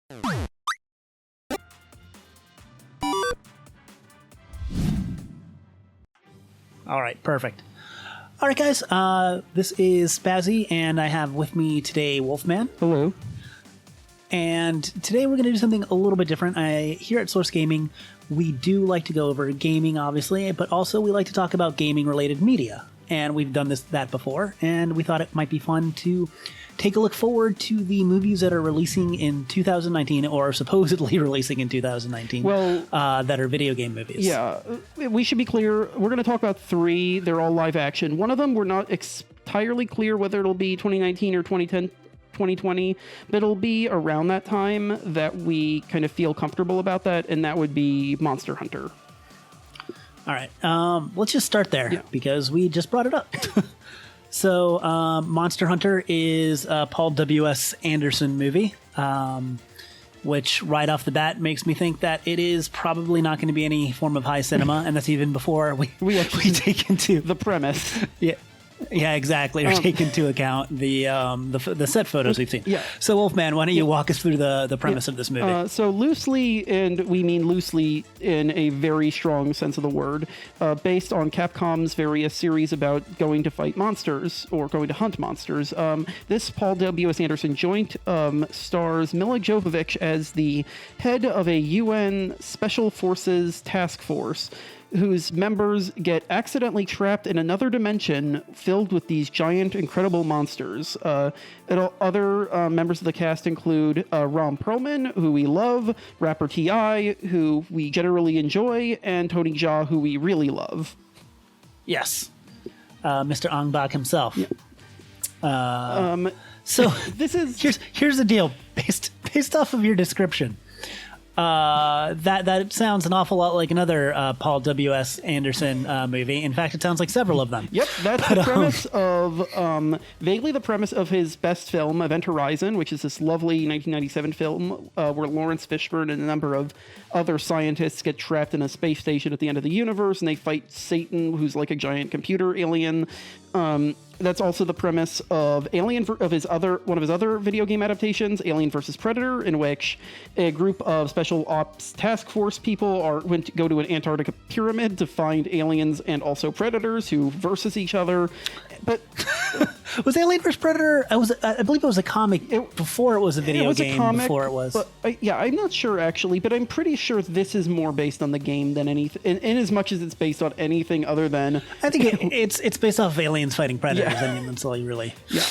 All right, perfect. All right, guys, this is Spazzy, and I have with me today Wolfman. Hello. And today we're going to do something a little bit different. Here at Source Gaming, we do like to go over gaming, obviously, but also we like to talk about gaming-related media. And we've done that before, and we thought it might be fun to take a look forward to the movies that are releasing in 2019 or supposedly releasing in 2019 that are video game movies. Yeah, we should be clear. We're going to talk about 3. They're all live action. One of them, we're not entirely clear whether it'll be 2019 or 2010, 2020, but it'll be around that time that we kind of feel comfortable about that, and that would be Monster Hunter. All right, let's just start there because we just brought it up. So, Monster Hunter is a Paul W.S. Anderson movie, which right off the bat makes me think that it is probably not going to be any form of high cinema, and that's even before we take into the premise. Yeah, exactly. Or take into account the set photos we've seen. Yeah. So, Wolfman, why don't you walk us through the premise of this movie? So loosely, and we mean loosely in a very strong sense of the word, based on Capcom's various series about going to fight monsters or going to hunt monsters. This Paul W.S. Anderson joint stars Milla Jovovich as the head of a UN Special Forces task force, whose members get accidentally trapped in another dimension filled with these giant, incredible monsters. Other members of the cast include Ron Perlman, who we love, rapper T.I., who we generally enjoy, and Tony Jaa, who we really love. Yes. Mr. Ong Bak himself. Yeah. So this is here's the deal. Based off of your description, that sounds an awful lot like another Paul W.S. Anderson movie. In fact, it sounds like several of them. Yep, that's the premise of, vaguely the premise of his best film, Event Horizon, which is this lovely 1997 film where Lawrence Fishburne and a number of other scientists get trapped in a space station at the end of the universe, and they fight Satan, who's like a giant computer alien. That's also the premise of one of his other video game adaptations, Alien vs. Predator, in which a group of special ops task force people go to an Antarctica pyramid to find aliens and also predators who versus each other. But was Alien vs. Predator? I believe it was a comic before it was a video game. A comic, before it was. But, I'm not sure actually, but I'm pretty sure this is more based on the game than anything. In as much as it's based on anything other than, I think it's based off of aliens fighting predators. I mean, that's all you really. Yeah.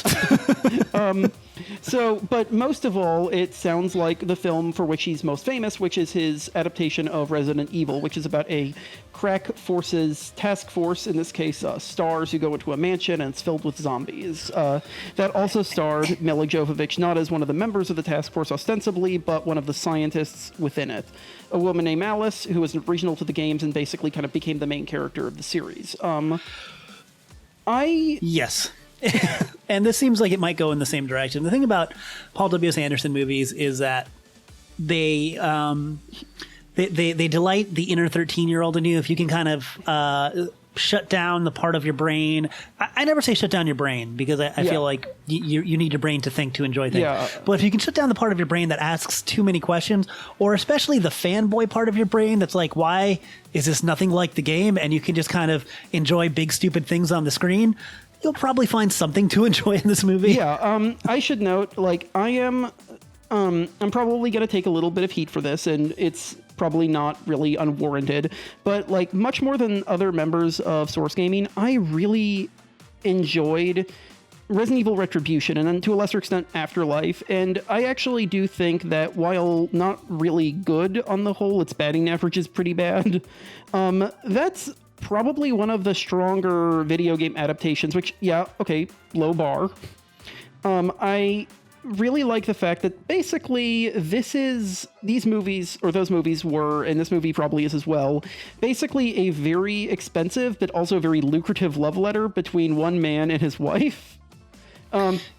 But most of all, it sounds like the film for which he's most famous, which is his adaptation of Resident Evil, which is about a crack forces task force, in this case, stars who go into a mansion and it's filled with zombies. That also starred Milla Jovovich, not as one of the members of the task force ostensibly, but one of the scientists within it. A woman named Alice, who was original to the games and basically kind of became the main character of the series. Yes. And this seems like it might go in the same direction. The thing about Paul W.S. Anderson movies is that they delight the inner 13-year-old in you. If you can kind of shut down the part of your brain. I never say shut down your brain because I feel like you need your brain to think to enjoy things. Yeah. But if you can shut down the part of your brain that asks too many questions, or especially the fanboy part of your brain that's like, why is this nothing like the game? And you can just kind of enjoy big, stupid things on the screen, you'll probably find something to enjoy in this movie. Yeah, I should note, like, I'm probably going to take a little bit of heat for this, and it's probably not really unwarranted, but like much more than other members of Source Gaming, I really enjoyed Resident Evil Retribution, and then to a lesser extent Afterlife, and I actually do think that while not really good on the whole, its batting average is pretty bad. That's probably one of the stronger video game adaptations, which, low bar. I really like the fact that basically these movies, or those movies were, and this movie probably is as well, basically a very expensive but also very lucrative love letter between one man and his wife.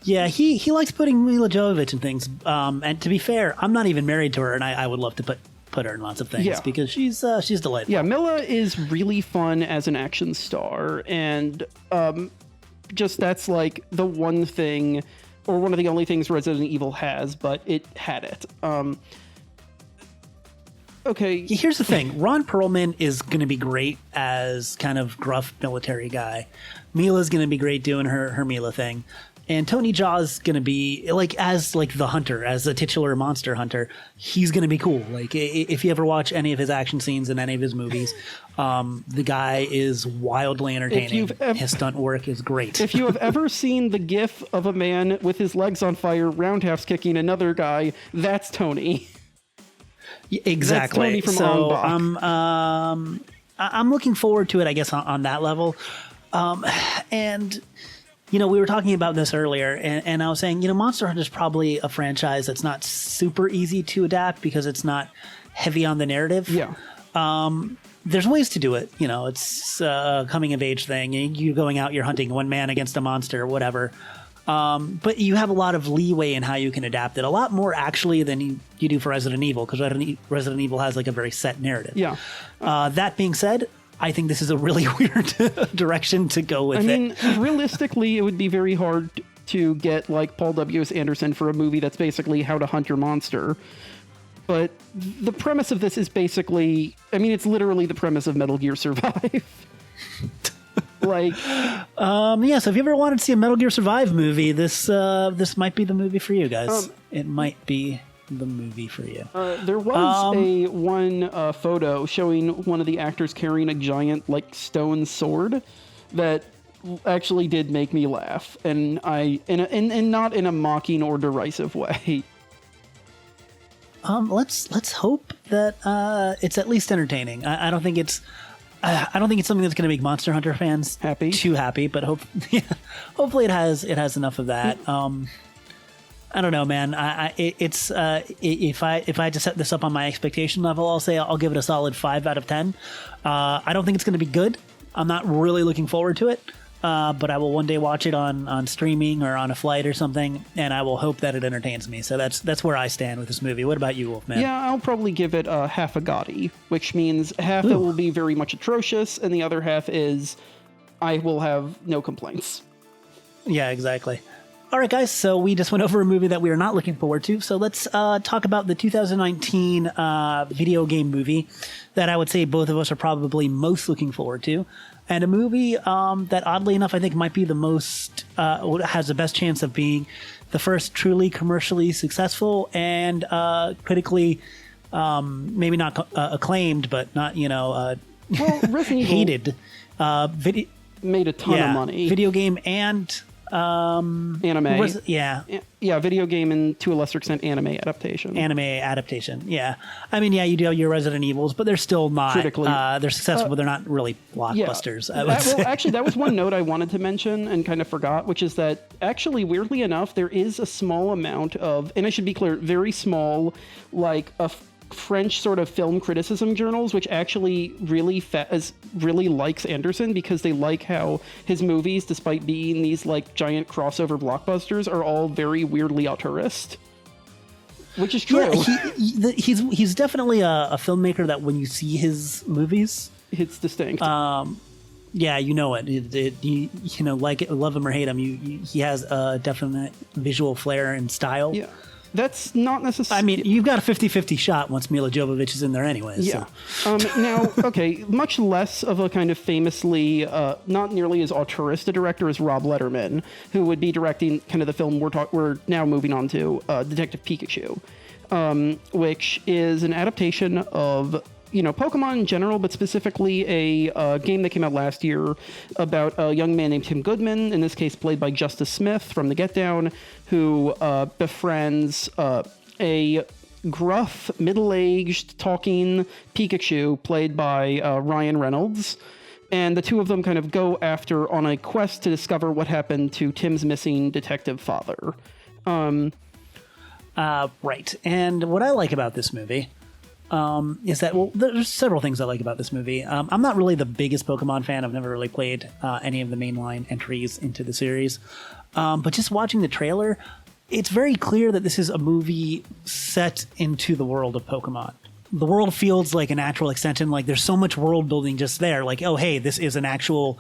He likes putting Milla Jovovich in things. And to be fair, I'm not even married to her, and I would love to put her in lots of things because she's delightful. Yeah, Milla is really fun as an action star, and just that's like the one thing or one of the only things Resident Evil has, but it had it. Okay. Here's the thing. Ron Perlman is going to be great as kind of gruff military guy. Mila's going to be great doing her Mila thing. And Tony Jaa's going to be as the hunter, as the titular monster hunter. He's going to be cool. Like, if you ever watch any of his action scenes in any of his movies, the guy is wildly entertaining. His stunt work is great. If you have ever seen the gif of a man with his legs on fire, roundhouse kicking another guy, that's Tony. Exactly. That's Tony from I'm looking forward to it, I guess, on that level. And we were talking about this earlier, and I was saying, Monster Hunter is probably a franchise that's not super easy to adapt because it's not heavy on the narrative. Yeah. There's ways to do it. It's a coming of age thing. You're going out, you're hunting one man against a monster or whatever. But you have a lot of leeway in how you can adapt it. A lot more, actually, than you do for Resident Evil, because Resident Evil has a very set narrative. Yeah. That being said, I think this is a really weird direction to go with it. I mean, realistically, it would be very hard to get Paul W.S. Anderson for a movie that's basically how to hunt your monster. But the premise of this is basically, it's literally the premise of Metal Gear Survive. So if you ever wanted to see a Metal Gear Survive movie, this might be the movie for you guys. It might be the movie for you. There was one photo showing one of the actors carrying a giant stone sword that actually did make me laugh, and and not in a mocking or derisive way. Let's hope that it's at least entertaining. I don't think it's something that's going to make Monster Hunter fans too happy, but hopefully it has enough of that. I don't know, man. If I had to set this up on my expectation level, I'll say I'll give it a solid 5 out of 10. I don't think it's going to be good. I'm not really looking forward to it, but I will one day watch it on streaming or on a flight or something, and I will hope that it entertains me. So that's where I stand with this movie. What about you, Wolfman? Yeah, I'll probably give it half a Gotti, which means half it will be very much atrocious, and the other half is I will have no complaints. Yeah, exactly. All right, guys, so we just went over a movie that we are not looking forward to. So let's talk about the 2019 video game movie that I would say both of us are probably most looking forward to. And a movie that, oddly enough, I think might be the most, has the best chance of being the first truly commercially successful and critically, maybe not acclaimed, but not, hated. Made a ton of money. Video game and anime. Video game and to a lesser extent anime adaptation. Yeah. I mean, you do your Resident Evils, but they're still not critically. They're successful, but they're not really blockbusters. Actually, that was one note I wanted to mention and kind of forgot, which is that actually, weirdly enough, there is a small amount of, and I should be clear, very small, French sort of film criticism journals, which actually really likes Anderson because they like how his movies, despite being these giant crossover blockbusters, are all very weirdly auteurist. Which is true. Yeah, he's definitely a filmmaker that when you see his movies, it's distinct. Yeah, you know it. Like it, love him or hate him, he has a definite visual flair and style. Yeah. That's not necessarily... I mean, you've got a 50-50 shot once Mila Jovovich is in there anyway. Yeah. So. Now, okay, much less of a kind of famously, not nearly as auteurist a director as Rob Letterman, who would be directing kind of the film we're now moving on to, Detective Pikachu, which is an adaptation of... Pokemon in general, but specifically a game that came out last year about a young man named Tim Goodman, in this case played by Justice Smith from The Get Down, who befriends a gruff, middle-aged, talking Pikachu played by Ryan Reynolds. And the two of them kind of go on a quest to discover what happened to Tim's missing detective father. Right. And what I like about this movie... is that, there's several things I like about this movie. I'm not really the biggest Pokemon fan. I've never really played any of the mainline entries into the series. But just watching the trailer, it's very clear that this is a movie set into the world of Pokemon. The world feels like a natural extension. There's so much world building just there. Oh, hey, this is an actual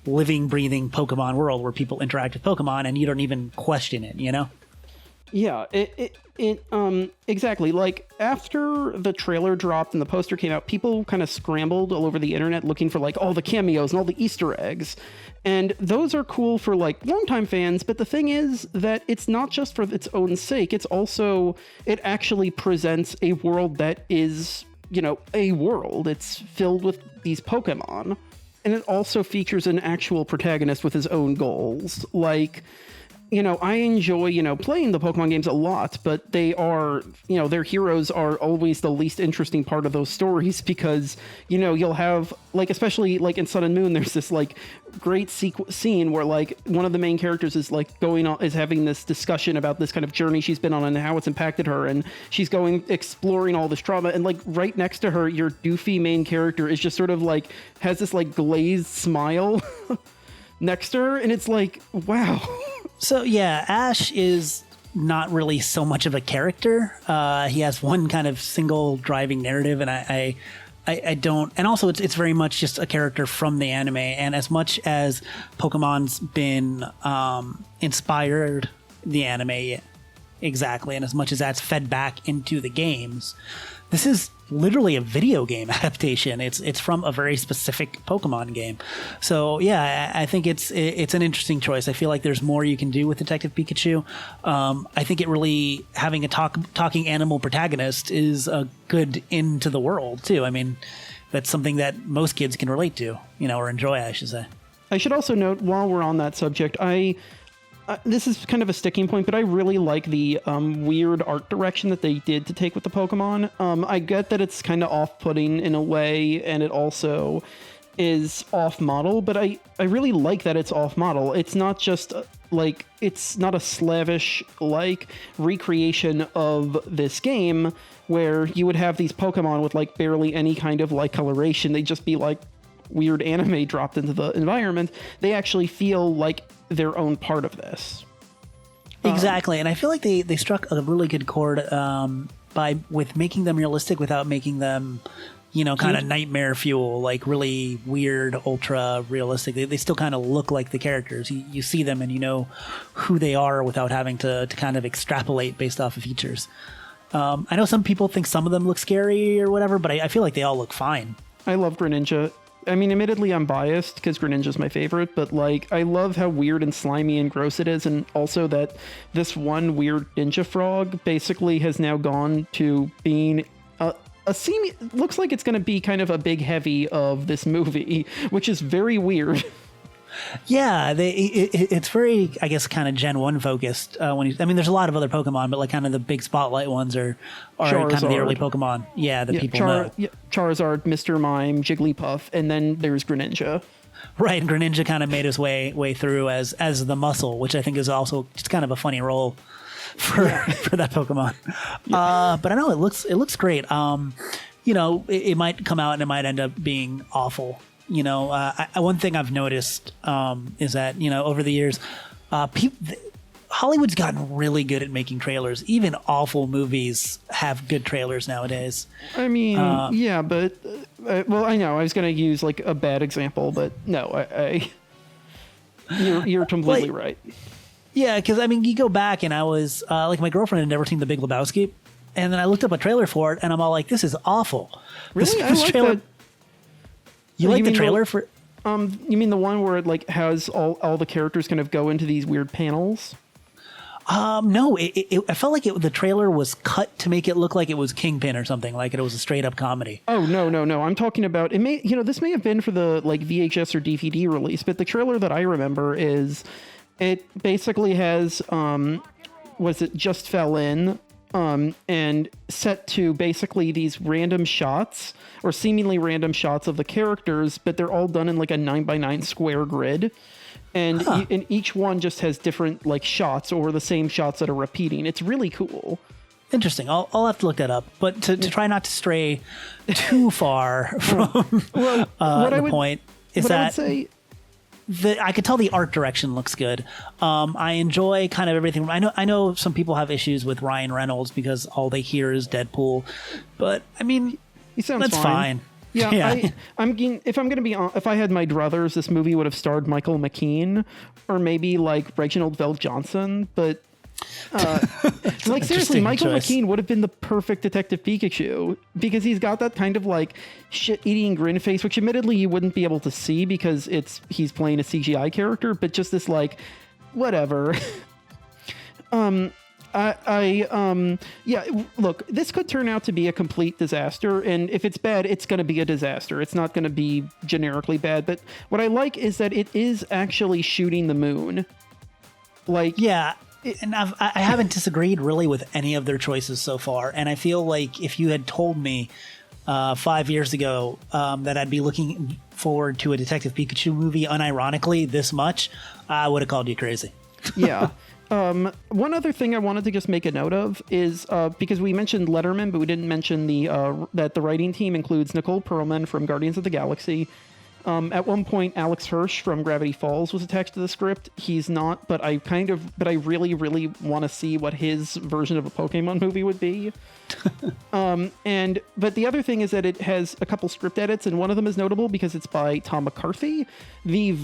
living, breathing Pokemon world where people interact with Pokemon and you don't even question it, you know? Yeah, exactly. Like, after the trailer dropped and the poster came out, people kind of scrambled all over the internet looking for, like, all the cameos and all the Easter eggs. And those are cool for, like, longtime fans, but the thing is that it's not just for its own sake. It's also, it actually presents a world that is, you know, a world. It's filled with these Pokemon. And it also features an actual protagonist with his own goals. Like, you know, I enjoy, you know, playing the Pokemon games a lot, but they are, you know, their heroes are always the least interesting part of those stories because, you know, you'll have, like, especially, like, in Sun and Moon, there's this, like, great scene where, like, one of the main characters is, like, is having this discussion about this kind of journey she's been on and how it's impacted her, and she's exploring all this trauma, and, like, right next to her, your doofy main character is just sort of, like, has this, like, glazed smile next to her, and it's like, wow. So yeah, Ash is not really so much of a character. He has one kind of single driving narrative, and I don't. And also, it's very much just a character from the anime. And as much as Pokemon's been inspired the anime, exactly, and as much as that's fed back into the games, this is literally a video game adaptation. It's from a very specific Pokemon game. So yeah, I think it's an interesting choice. I feel like there's more you can do with Detective Pikachu. I think it really having a talking animal protagonist is a good into the world too. I mean, that's something that most kids can relate to, you know, or enjoy, I should say. I should also note, while we're on that subject, this is kind of a sticking point, but I really like the weird art direction that they did to take with the Pokemon. I get that it's kind of off-putting in a way, and it also is off-model, but I really like that it's off-model. It's not just, like, it's not a slavish, like, recreation of this game where you would have these Pokemon with, like, barely any kind of, like, coloration. They'd just be, like, weird anime dropped into the environment. They actually feel like their own part of this. Exactly, and I feel like they struck a really good chord with making them realistic without making them, you know, kind of nightmare fuel, like really weird, ultra realistic. They still kind of look like the characters. You see them and you know who they are without having to kind of extrapolate based off of features. I know some people think some of them look scary or whatever, but I feel like they all look fine. I love Greninja. I mean, admittedly, I'm biased because Greninja's my favorite, but, like, I love how weird and slimy and gross it is, and also that this one weird ninja frog basically has now gone to being looks like it's going to be kind of a big heavy of this movie, which is very weird. Yeah, it's very, I guess, kind of Gen 1 focused. I mean, there's a lot of other Pokemon, but like kind of the big spotlight ones are kind of the early Pokemon. Yeah, that people know. Yeah, Charizard, Mr. Mime, Jigglypuff, and then there's Greninja. Right, and Greninja kind of made his way through as the muscle, which I think is also just kind of a funny role for that Pokemon. Yeah. But I know it looks great. You know, it might come out and it might end up being awful. You know, one thing I've noticed is that, you know, over the years, Hollywood's gotten really good at making trailers. Even awful movies have good trailers nowadays. I mean, yeah, but, well, I know I was going to use like a bad example, but no, you're completely right. Yeah, because I mean, you go back and I was like, my girlfriend had never seen The Big Lebowski, and then I looked up a trailer for it, and I'm all like, this is awful. Really? This like trailer. That. You like the trailer for? You mean the one where it like has all the characters kind of go into these weird panels? No, I felt like the trailer was cut to make it look like it was Kingpin or something, like it was a straight up comedy. Oh no! I'm talking about it. This may have been for the like VHS or DVD release, but the trailer that I remember is it basically has was it Just Fell In. And set to basically these random shots or seemingly random shots of the characters, but they're all done in like a 9x9 square grid. And, and each one just has different like shots or the same shots that are repeating. It's really cool. Interesting. I'll have to look that up, but to try not to stray too far from the point is that I would say, I could tell the art direction looks good. I enjoy kind of everything. I know some people have issues with Ryan Reynolds because all they hear is Deadpool, but I mean, he sounds that's fine. Yeah. If I'm gonna be on, if I had my druthers, this movie would have starred Michael McKean or maybe like Reginald Vell Johnson, but. Like seriously, Michael McKean would have been the perfect Detective Pikachu because he's got that kind of like shit-eating grin face, which admittedly you wouldn't be able to see because he's playing a CGI character, but just this like whatever. Yeah, look, this could turn out to be a complete disaster, and if it's bad, it's going to be a disaster. It's not going to be generically bad, but what I like is that it is actually shooting the moon. Like, yeah. And I haven't disagreed really with any of their choices so far. And I feel like if you had told me 5 years ago that I'd be looking forward to a Detective Pikachu movie unironically this much, I would have called you crazy. Yeah. One other thing I wanted to just make a note of is because we mentioned Letterman, but we didn't mention that the writing team includes Nicole Perlman from Guardians of the Galaxy. At one point, Alex Hirsch from Gravity Falls was attached to the script. He's not, but I really, really want to see what his version of a Pokemon movie would be. But the other thing is that it has a couple script edits, and one of them is notable because it's by Tom McCarthy. Which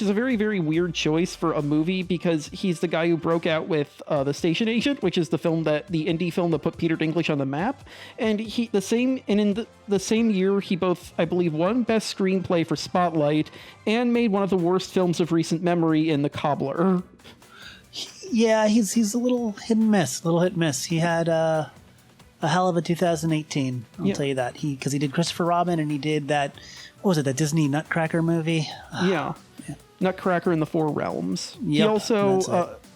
is a very, very weird choice for a movie because he's the guy who broke out with The Station Agent, which is the indie film that put Peter Dinklage on the map. And in the same year, he both, I believe, won Best Screenplay for Spotlight and made one of the worst films of recent memory in The Cobbler. Yeah, he's a little hit and miss. He had a hell of a 2018. I'll tell you that. Because he did Christopher Robin and he did that. What was it? That Disney Nutcracker movie. Yeah. Nutcracker in the Four Realms. Yep,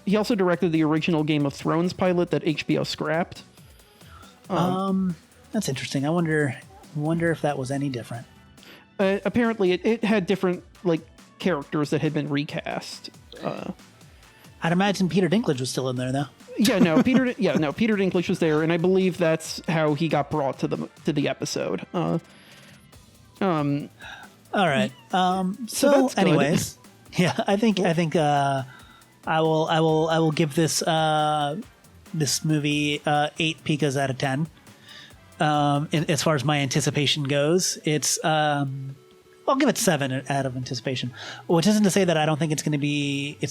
he also directed the original Game of Thrones pilot that HBO scrapped. That's interesting. I wonder if that was any different. Apparently, it had different like characters that had been recast. I'd imagine Peter Dinklage was still in there, though. Peter Dinklage was there, and I believe that's how he got brought to the episode. All right. So anyways, yeah, I think I will give this movie 8 Pikas out of 10. As far as my anticipation goes, I'll give it 7 out of anticipation, which isn't to say that I don't think it's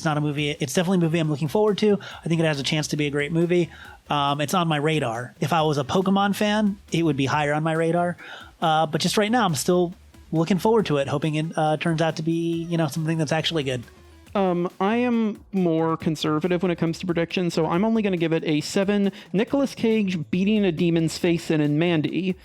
not a movie. It's definitely a movie I'm looking forward to. I think it has a chance to be a great movie. It's on my radar. If I was a Pokemon fan, it would be higher on my radar. But just right now, I'm still looking forward to it, hoping it turns out to be, something that's actually good. I am more conservative when it comes to predictions, so I'm only going to give it a 7 Nicolas Cage beating a demon's face in Mandy.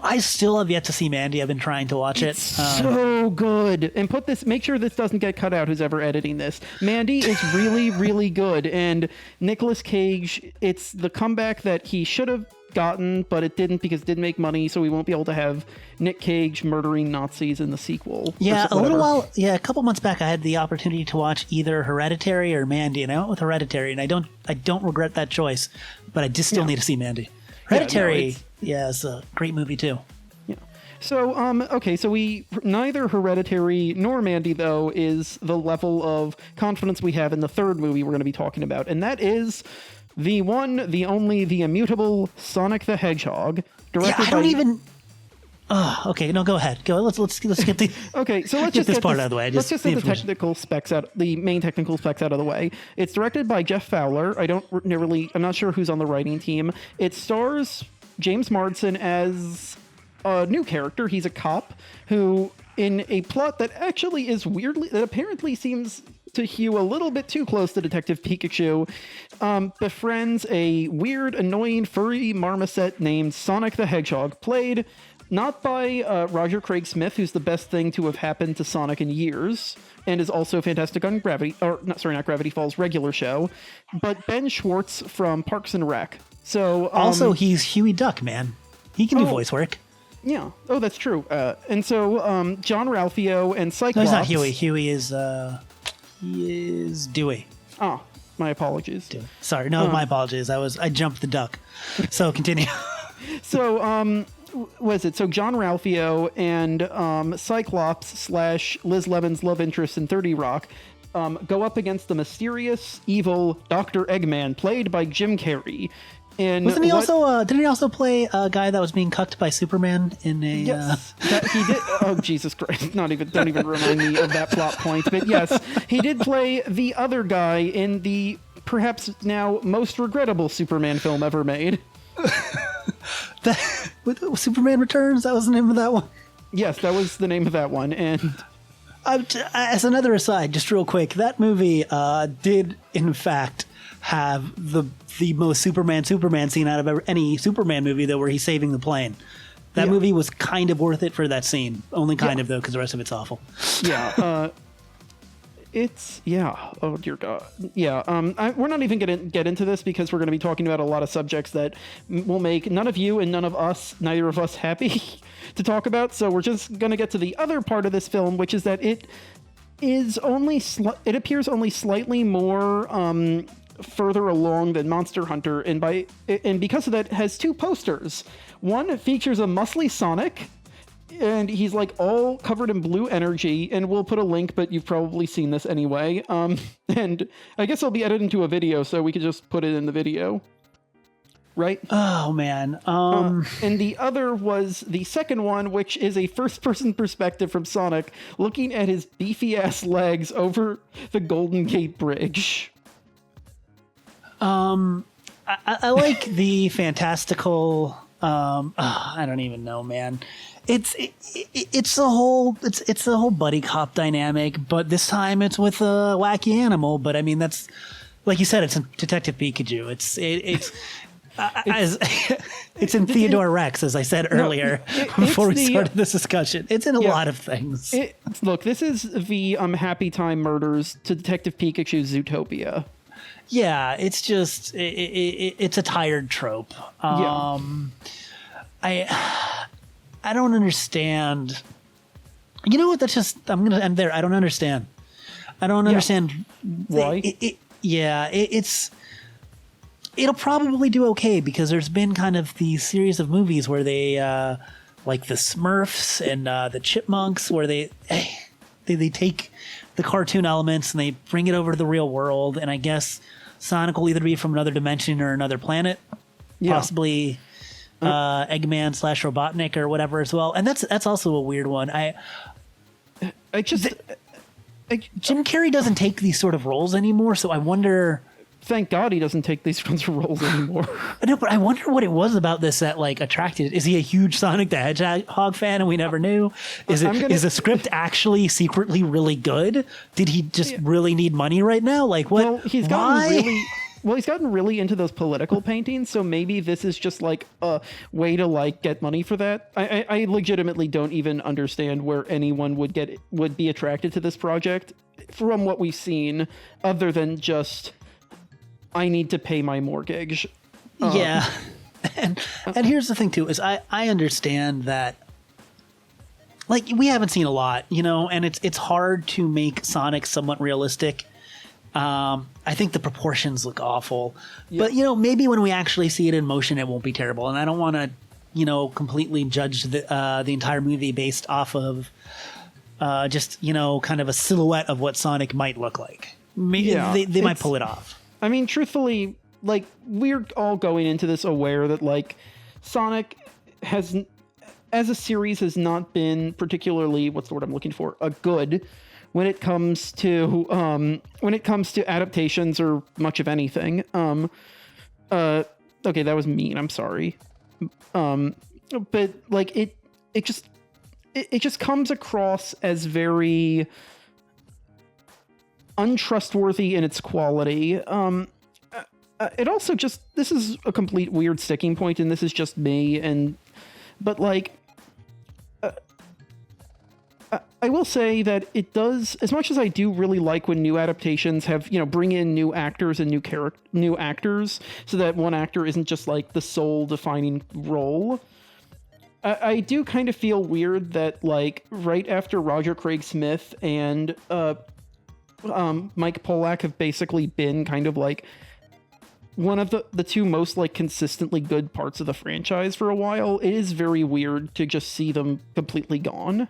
I still have yet to see Mandy. I've been trying to watch it. So good. And make sure this doesn't get cut out, who's ever editing this. Mandy is really, really good. And Nicolas Cage, it's the comeback that he should have gotten, but it didn't because it didn't make money, so we won't be able to have Nick Cage murdering Nazis in the sequel. Yeah, a couple months back, I had the opportunity to watch either Hereditary or Mandy, and I went with Hereditary, and I don't regret that choice, but I just still need to see Mandy. Hereditary, it's a great movie too. Yeah. So, so neither Hereditary nor Mandy, though, is the level of confidence we have in the third movie we're going to be talking about, and that is the one, the only, the immutable Sonic the Hedgehog. Okay, no, go ahead. Go. Let's get the. Okay, so let's get just this part out of the way. Let's just get the main technical specs out of the way. It's directed by Jeff Fowler. I'm not sure who's on the writing team. It stars James Marsden as a new character. He's a cop who, in a plot that actually is that apparently seems to hew a little bit too close to Detective Pikachu, befriends a weird, annoying, furry marmoset named Sonic the Hedgehog, played not by Roger Craig Smith, who's the best thing to have happened to Sonic in years, and is also fantastic on not Gravity Falls regular show, but Ben Schwartz from Parks and Rec. So also he's Huey Duck, man. He can do voice work. Yeah. Oh, that's true. And so John Ralphio and Cyclops. No, he's not Huey. Huey is Dewey. Oh, my apologies. Dewey. Sorry, no, my apologies. I jumped the duck. So continue. So so John Ralphio and Cyclops / Liz Levin's love interest in 30 Rock go up against the mysterious, evil Dr. Eggman, played by Jim Carrey. And wasn't he also? Didn't he also play a guy that was being cucked by Superman in a? Yes, that he did. Oh Jesus Christ! Don't even remind me of that plot point. But yes, he did play the other guy in the perhaps now most regrettable Superman film ever made. Superman Returns. That was the name of that one. Yes, that was the name of that one. And as another aside, just real quick, that movie did in fact have the most Superman scene out of any Superman movie, though, where he's saving the plane. That movie was kind of worth it for that scene. Only kind of, though, because the rest of it's awful. Yeah. Oh, dear God. Yeah. We're not even going to get into this because we're going to be talking about a lot of subjects that will make none of you and neither of us happy to talk about. So we're just going to get to the other part of this film, which is that it appears only slightly more further along than Monster Hunter, and because of that, it has two posters. One features a muscly Sonic, and he's like all covered in blue energy, and we'll put a link, but you've probably seen this anyway. And I guess I'll be editing to a video, so we could just put it in the video. Right? Oh, man. And the other was the second one, which is a first-person perspective from Sonic, looking at his beefy-ass legs over the Golden Gate Bridge. I like the fantastical. I don't even know, man. It's the whole buddy cop dynamic, but this time it's with a wacky animal. But I mean, that's like you said, it's in Detective Pikachu. It's in Theodore Rex, as I said earlier before we started this discussion. It's in a lot of things. Look, this is the Happy Time Murders to Detective Pikachu's Zootopia. Yeah, it's just it's a tired trope. I don't understand. You know what? That's just I'm gonna end there. I don't understand. Why? It'll probably do okay because there's been kind of the series of movies where they like the Smurfs and the Chipmunks, where they take the cartoon elements and they bring it over to the real world, and I guess Sonic will either be from another dimension or another planet, possibly Eggman / Robotnik or whatever as well. And that's also a weird one. Jim Carrey doesn't take these sort of roles anymore, so I wonder. Thank God he doesn't take these kinds of roles anymore. No, but I wonder what it was about this that like attracted. Is he a huge Sonic the Hedgehog fan and we never knew? Is the script actually secretly really good? Did he just really need money right now? Like what? Well, he's gotten really into those political paintings, so maybe this is just like a way to like get money for that. I legitimately don't even understand where anyone would be attracted to this project from what we've seen, other than just I need to pay my mortgage. Yeah. And here's the thing too, is I understand that like we haven't seen a lot, and it's hard to make Sonic somewhat realistic. I think the proportions look awful, but maybe when we actually see it in motion, it won't be terrible. And I don't want to, completely judge the entire movie based off of just, kind of a silhouette of what Sonic might look like. Maybe they might pull it off. I mean, truthfully, like, we're all going into this aware that, like, Sonic has, as a series, has not been particularly, what's the word I'm looking for, good when it comes to adaptations or much of anything. Okay, that was mean. I'm sorry. But like, it just comes across as very untrustworthy in its quality. It also just, this is a complete weird sticking point, and this is just me, but like, I will say that it does, as much as I do really like when new adaptations have, bring in new actors and new actors, so that one actor isn't just like the sole defining role. I do kind of feel weird that like right after Roger Craig Smith and Mike Polak have basically been kind of like one of the two most like consistently good parts of the franchise for a while. It is very weird to just see them completely gone.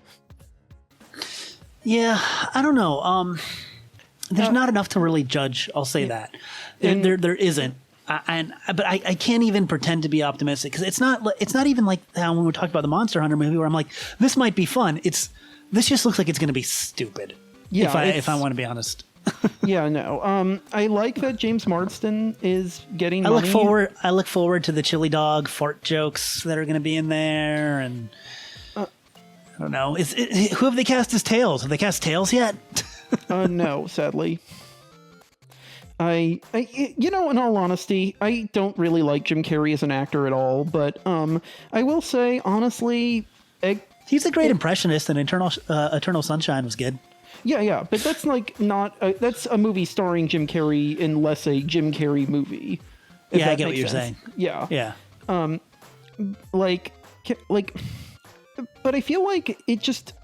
Yeah, I don't know. there's not enough to really judge. I'll say that there isn't. But I can't even pretend to be optimistic because it's not even like how when we talked about the Monster Hunter movie where I'm like, this might be fun. This just looks like it's going to be stupid. Yeah, if I want to be honest. Yeah, no. I like that James Marsden is getting money. I look forward to the chili dog fart jokes that are going to be in there, and I don't know. Who have they cast as Tails? Have they cast Tails yet? No, sadly. In all honesty, I don't really like Jim Carrey as an actor at all. But I will say honestly, he's a great impressionist, and Eternal Sunshine was good. Yeah, but that's like not that's a movie starring Jim Carrey in less a Jim Carrey movie. Yeah, I get what you're saying. Yeah. But I feel like it just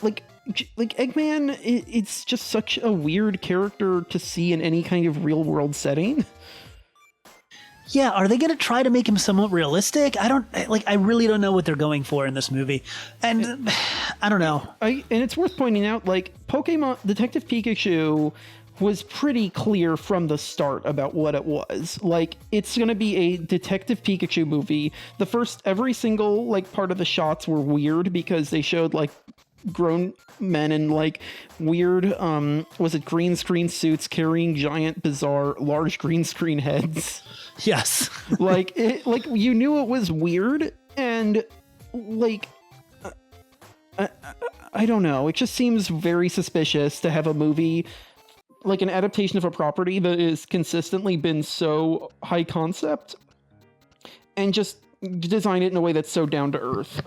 like Eggman. It's just such a weird character to see in any kind of real world setting. Yeah, are they going to try to make him somewhat realistic? I really don't know what they're going for in this movie. And I don't know. And it's worth pointing out, like, Pokemon Detective Pikachu was pretty clear from the start about what it was. Like, it's going to be a Detective Pikachu movie. Every single, like, part of the shots were weird because they showed, like, grown men in like weird was it green screen suits carrying giant bizarre large green screen heads. Yes. like you knew it was weird, and like I don't know, it just seems very suspicious to have a movie like an adaptation of a property that has consistently been so high concept and just design it in a way that's so down to earth.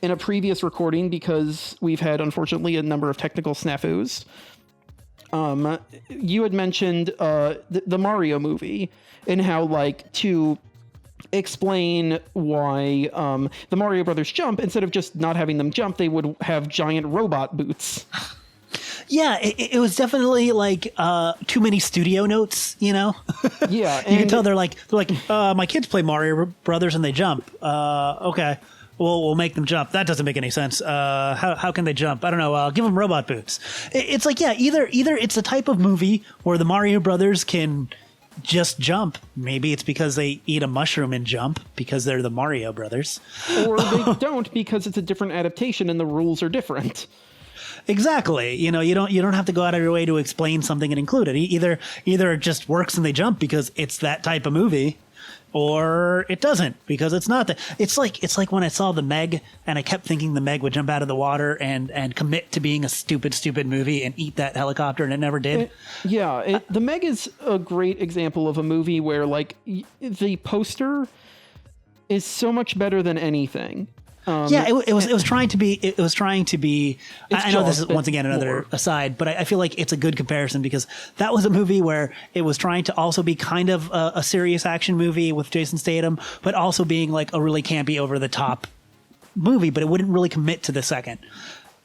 In a previous recording, because we've had, unfortunately, a number of technical snafus, you had mentioned the Mario movie and how, like, to explain why the Mario Brothers jump, instead of just not having them jump, they would have giant robot boots. Yeah, it was definitely like too many studio notes, you know? Yeah. You can tell they're like, my kids play Mario Brothers and they jump. Okay. Well, we'll make them jump. That doesn't make any sense. How can they jump? I don't know. Give them robot boots. It's like, yeah, either it's a type of movie where the Mario Brothers can just jump. Maybe it's because they eat a mushroom and jump because they're the Mario Brothers. Or they don't because it's a different adaptation and the rules are different. Exactly. You know, you don't have to go out of your way to explain something and include it. Either it just works and they jump because it's that type of movie. Or it doesn't because it's not that. It's like when I saw the Meg and I kept thinking the Meg would jump out of the water and commit to being a stupid movie and eat that helicopter, and it never did. The Meg is a great example of a movie where like the poster is so much better than anything. It was trying to be. I know this is once again another aside, but I feel like it's a good comparison because that was a movie where it was trying to also be kind of a serious action movie with Jason Statham, but also being like a really campy, over the top movie, but it wouldn't really commit to the second.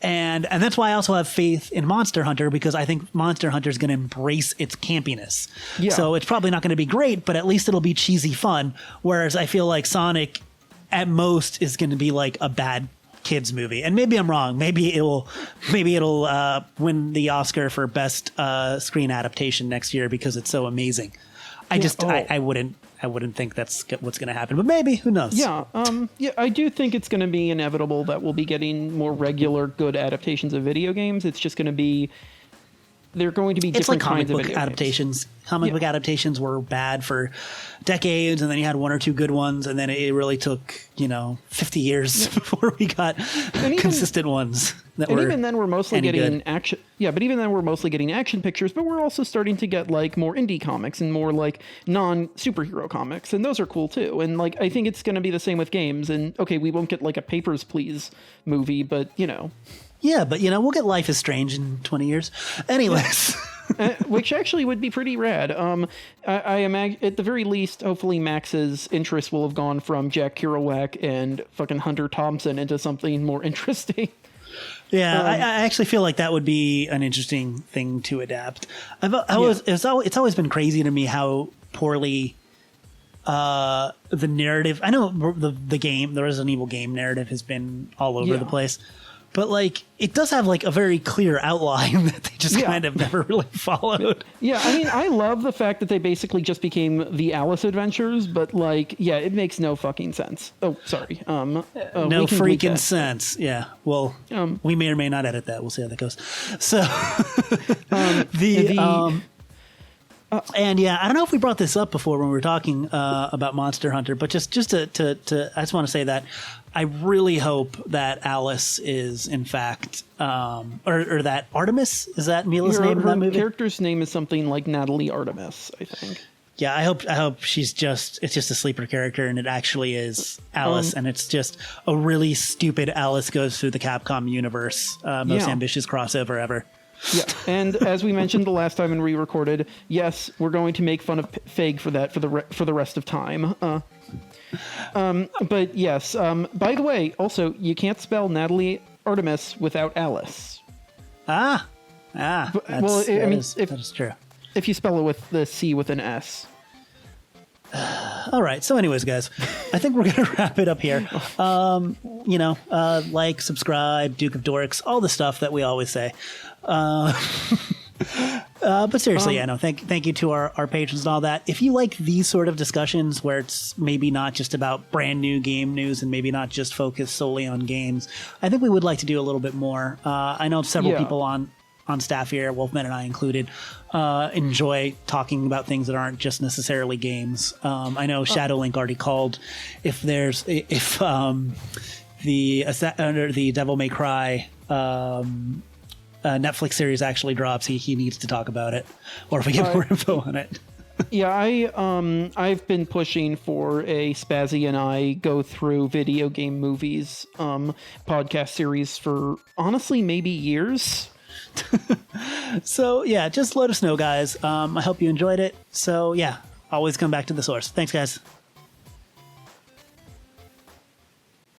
And that's why I also have faith in Monster Hunter, because I think Monster Hunter is going to embrace its campiness. Yeah. So it's probably not going to be great, but at least it'll be cheesy fun. Whereas I feel like Sonic at most is going to be like a bad kids movie, and maybe I'm wrong. Maybe it'll win the Oscar for best screen adaptation next year because it's so amazing. I wouldn't think that's what's going to happen, but maybe, who knows? Yeah, I do think it's going to be inevitable that we'll be getting more regular good adaptations of video games. It's just going to be. They're going to be different kinds of video adaptations. Comic book adaptations were bad for decades, and then you had one or two good ones, and then it really took 50 years before we got consistent ones. Even then, we're mostly getting action. Yeah, but even then, we're mostly getting action pictures. But we're also starting to get like more indie comics and more like non-superhero comics, and those are cool too. And like, I think it's going to be the same with games. And okay, we won't get like a Papers, Please movie, but Yeah, but we'll get Life is Strange in 20 years. Anyways. Which actually would be pretty rad. I imagine, at the very least, hopefully Max's interest will have gone from Jack Kerouac and fucking Hunter Thompson into something more interesting. Yeah, I actually feel like that would be an interesting thing to adapt. It's always been crazy to me how poorly the narrative. I know the Resident Evil game narrative has been all over the place. But like, it does have like a very clear outline that they just kind of never really followed. Yeah, I mean, I love the fact that they basically just became the Alice Adventures, but like, yeah, it makes no fucking sense. Oh, sorry. No freaking sense. Yeah. Well, we may or may not edit that. We'll see how that goes. So and yeah, I don't know if we brought this up before when we were talking about Monster Hunter, but just to I just want to say that I really hope that Alice is in fact, or that Artemis, is that Mila's name in that movie? Her character's name is something like Natalie Artemis, I think. Yeah, I hope it's just a sleeper character and it actually is Alice, and it's just a really stupid Alice goes through the Capcom universe, most ambitious crossover ever. Yeah, and as we mentioned the last time when we recorded, yes, we're going to make fun of Fag for that for the rest of time. But yes, by the way, also, you can't spell Natalie Artemis without Alice. That is true. If you spell it with the C with an S. All right. So anyways, guys, I think we're going to wrap it up here. Like, subscribe, Duke of Dorks, all the stuff that we always say. But seriously, thank you to our patrons and all that. If you like these sort of discussions where it's maybe not just about brand new game news and maybe not just focused solely on games, I think we would like to do a little bit more. I know several people on staff here, Wolfman and I included, enjoy talking about things that aren't just necessarily games. I know Shadowlink already called if the Devil May Cry Netflix series actually drops, he needs to talk about it, or if we get more info on it. Yeah, I've been pushing for a Spazzy and I go through video game movies podcast series for honestly maybe years. So yeah, just let us know, guys. I hope you enjoyed it. So yeah, always come back to the source. Thanks, guys.